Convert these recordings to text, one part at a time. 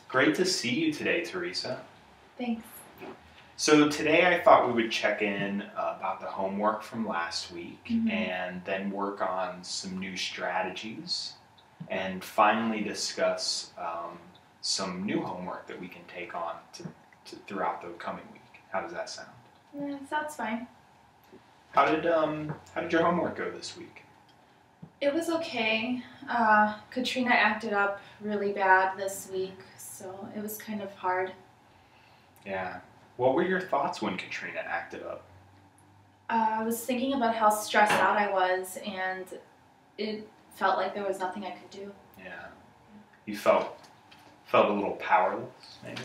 Great to see you today, Teresa. Thanks. So today I thought we would check in about the homework from last week Mhm. and then work on some new strategies and finally discuss some new homework that we can take on throughout the coming week. How does that sound? Yeah, sounds fine. How did your homework go this week? It was okay. Katrina acted up really bad this week, so it was kind of hard. Yeah. What were your thoughts when Katrina acted up? I was thinking about how stressed out I was, and it felt like there was nothing I could do. Yeah. You felt a little powerless, maybe?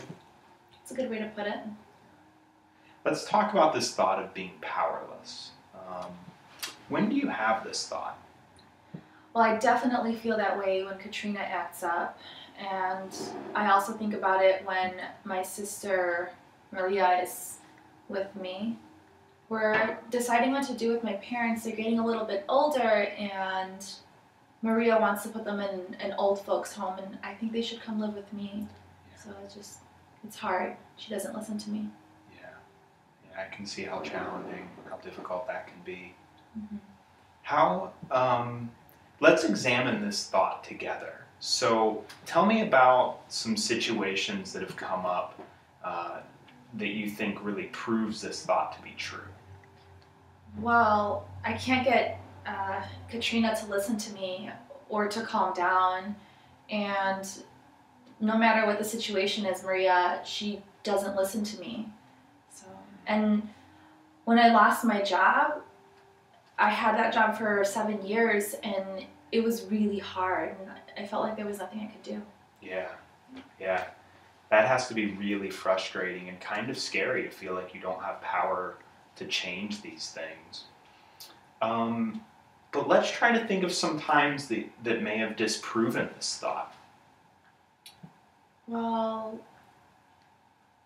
It's a good way to put it. Let's talk about this thought of being powerless. When do you have this thought? Well, I definitely feel that way when Katrina acts up, and I also think about it when my sister Maria is with me. We're deciding what to do with my parents. They're getting a little bit older, and Maria wants to put them in an old folks home, and I think they should come live with me. So it's hard. She doesn't listen to me. Yeah, I can see how challenging, how difficult that can be. Mm-hmm. Let's examine this thought together. So tell me about some situations that have come up that you think really proves this thought to be true. Well, I can't get Katrina to listen to me or to calm down, and no matter what the situation is, Maria, she doesn't listen to me. And when I lost my job, I had that job for 7 years, and it was really hard, and I felt like there was nothing I could do. Yeah. That has to be really frustrating and kind of scary to feel like you don't have power to change these things. But let's try to think of some times that may have disproven this thought. Well,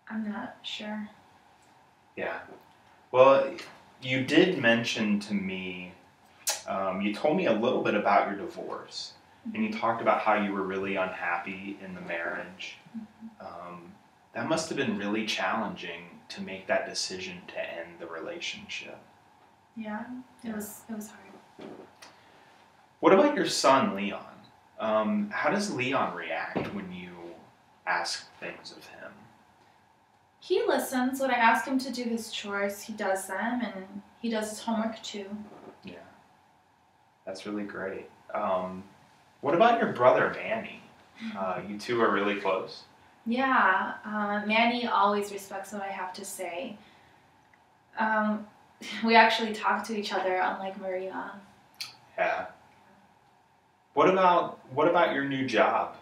I'm not sure. Yeah. Well, you did mention to me, you told me a little bit about your divorce, and you talked about how you were really unhappy in the marriage. That must have been really challenging to make that decision to end the relationship. Yeah, it was hard. What about your son, Leon? How does Leon react when you ask things of him? He listens. When I ask him to do his chores, he does them, and he does his homework too. Yeah, that's really great. What about your brother, Manny? You two are really close? Yeah, Manny always respects what I have to say. We actually talk to each other, unlike Maria. Yeah. What about your new job?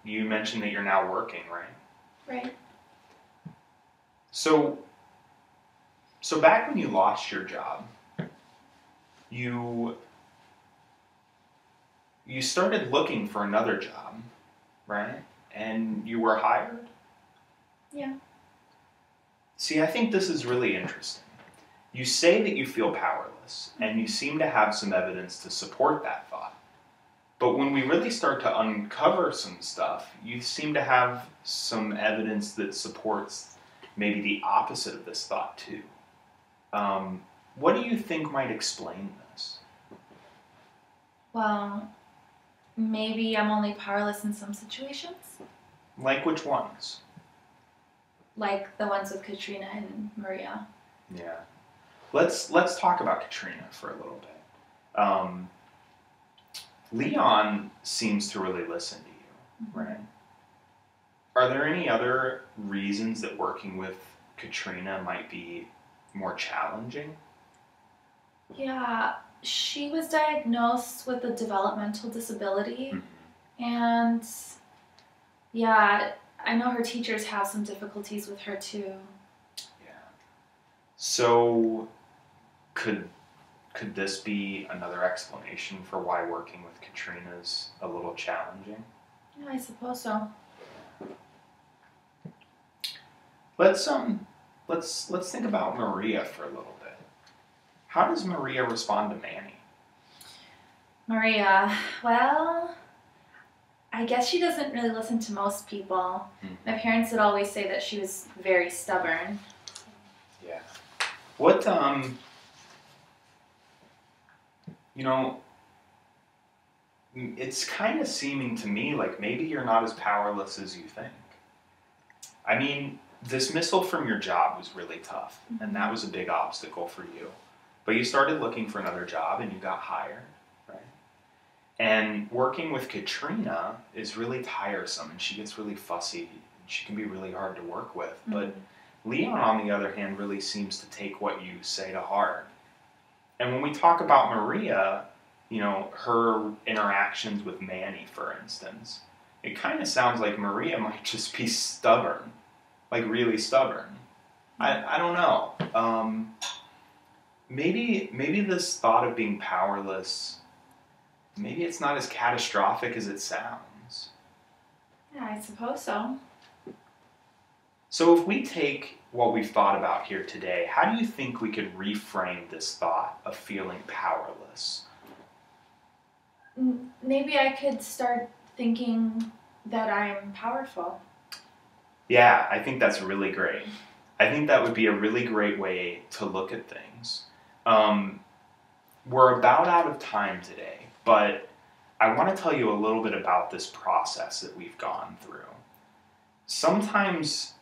You mentioned that you're now working, right? Right. So back when you lost your job, you started looking for another job, right? And you were hired? Yeah. See, I think this is really interesting. You say that you feel powerless, and you seem to have some evidence to support that thought. But when we really start to uncover some stuff, you seem to have some evidence that supports maybe the opposite of this thought too. What do you think might explain this? Well, maybe I'm only powerless in some situations. Like which ones? Like the ones with Katrina and Maria. Yeah. Let's talk about Katrina for a little bit. Leon seems to really listen to you, right? Are there any other reasons that working with Katrina might be more challenging? Yeah, she was diagnosed with a developmental disability, and yeah, I know her teachers have some difficulties with her too. Yeah. So could this be another explanation for why working with Katrina is a little challenging? Yeah, I suppose so. Let's think about Maria for a little bit. How does Maria respond to Manny? Maria, well, I guess she doesn't really listen to most people. Mm. My parents would always say that she was very stubborn. Yeah. What, you know, it's kind of seeming to me like maybe you're not as powerless as you think. I mean, dismissal from your job was really tough, and that was a big obstacle for you. But you started looking for another job and you got hired, right? And working with Katrina is really tiresome, and she gets really fussy, and she can be really hard to work with. Mm-hmm. But Leon, on the other hand, really seems to take what you say to heart. And when we talk about Maria, you know, her interactions with Manny, for instance, it kind of sounds like Maria might just be stubborn, like really stubborn. I don't know. Maybe this thought of being powerless, maybe it's not as catastrophic as it sounds. Yeah, I suppose so. So if we take what we've thought about here today, how do you think we could reframe this thought of feeling powerless? Maybe I could start thinking that I'm powerful. Yeah, I think that's really great. I think that would be a really great way to look at things. We're about out of time today, but I want to tell you a little bit about this process that we've gone through. Sometimes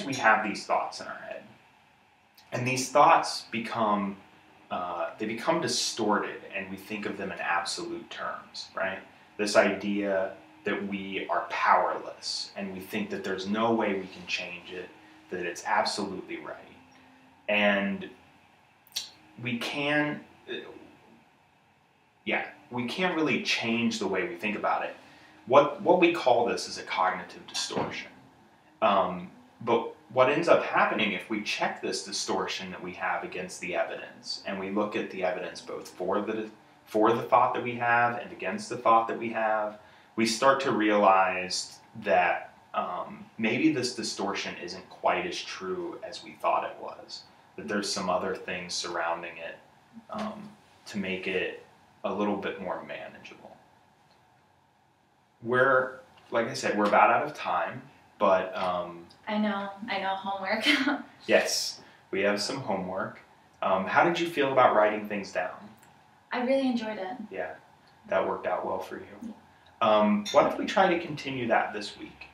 we have these thoughts in our head, and these thoughts become distorted, and we think of them in absolute terms, right? This idea that we are powerless, and we think that there's no way we can change it, that it's absolutely right, and we can't really change the way we think about it. What we call this is a cognitive distortion. But what ends up happening if we check this distortion that we have against the evidence, and we look at the evidence both for the thought that we have and against the thought that we have, we start to realize that maybe this distortion isn't quite as true as we thought it was. That there's some other things surrounding it to make it a little bit more manageable. Like I said, we're about out of time, but I know homework. yes, we have some homework. How did you feel about writing things down? I really enjoyed it. Yeah, that worked out well for you. What if we try to continue that this week?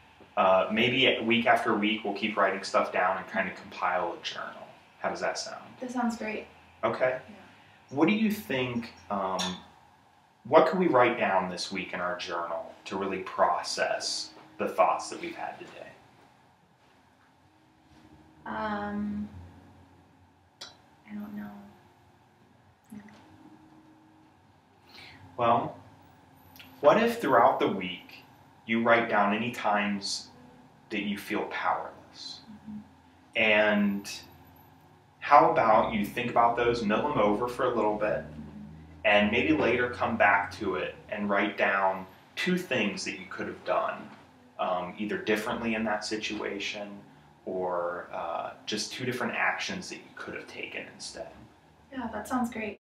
Maybe week after week we'll keep writing stuff down and kind of compile a journal. How does that sound? That sounds great. Okay. Yeah. What do you think, what could we write down this week in our journal to really process the thoughts that we've had today? I don't know. Well, what if throughout the week you write down any times that you feel powerless? And how about you think about those, mill them over for a little bit, and maybe later come back to it and write down 2 things that you could have done, either differently in that situation or just 2 different actions that you could have taken instead. Yeah, that sounds great.